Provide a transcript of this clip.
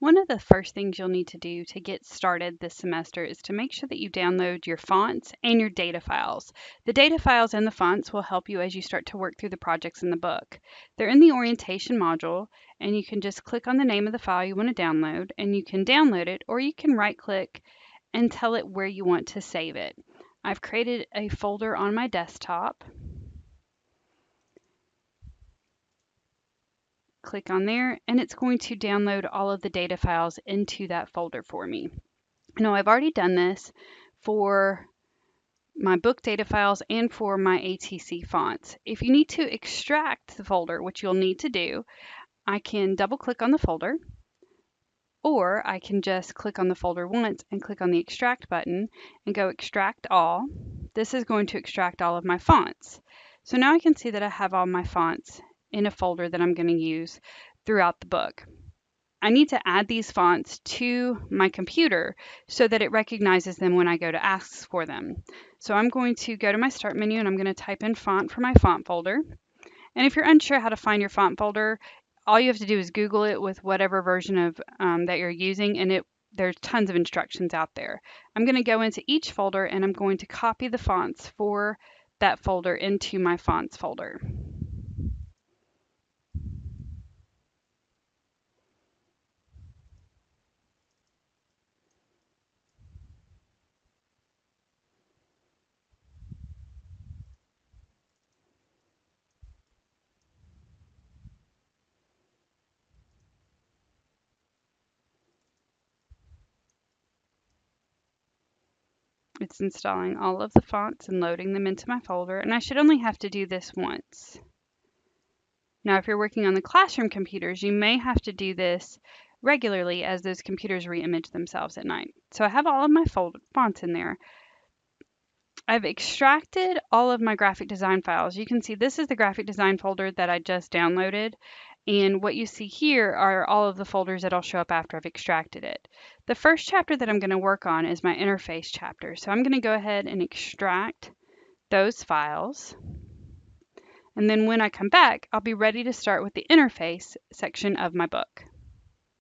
One of the first things you'll need to do to get started this semester is to make sure that you download your fonts and your data files. The data files and the fonts will help you as you start to work through the projects in the book. They're in the orientation module, and you can just click on the name of the file you want to download, and you can download it, or you can right click and tell it where you want to save it. I've created a folder on my desktop. Click on there, and it's going to download all of the data files into that folder for me. Now, I've already done this for my book data files and for my ATC fonts. If you need to extract the folder, which you'll need to do, I can double click on the folder, or I can just click on the folder once and click on the extract button and go extract all. This is going to extract all of my fonts. So now I can see that I have all my fonts in a folder that I'm going to use throughout the book. I need to add these fonts to my computer so that it recognizes them when I go to ask for them. So I'm going to go to my Start menu and I'm going to type in font for my font folder. And if you're unsure how to find your font folder, all you have to do is Google it with whatever version of that you're using, and there's tons of instructions out there. I'm going to go into each folder and I'm going to copy the fonts for that folder into my fonts folder. It's installing all of the fonts and loading them into my folder, and I should only have to do this once. Now, if you're working on the classroom computers, you may have to do this regularly as those computers re-image themselves at night. So I have all of my fonts in there. I've extracted all of my graphic design files. You can see this is the graphic design folder that I just downloaded. And what you see here are all of the folders that'll show up after I've extracted it. The first chapter that I'm going to work on is my interface chapter. So I'm going to go ahead and extract those files. And then when I come back, I'll be ready to start with the interface section of my book.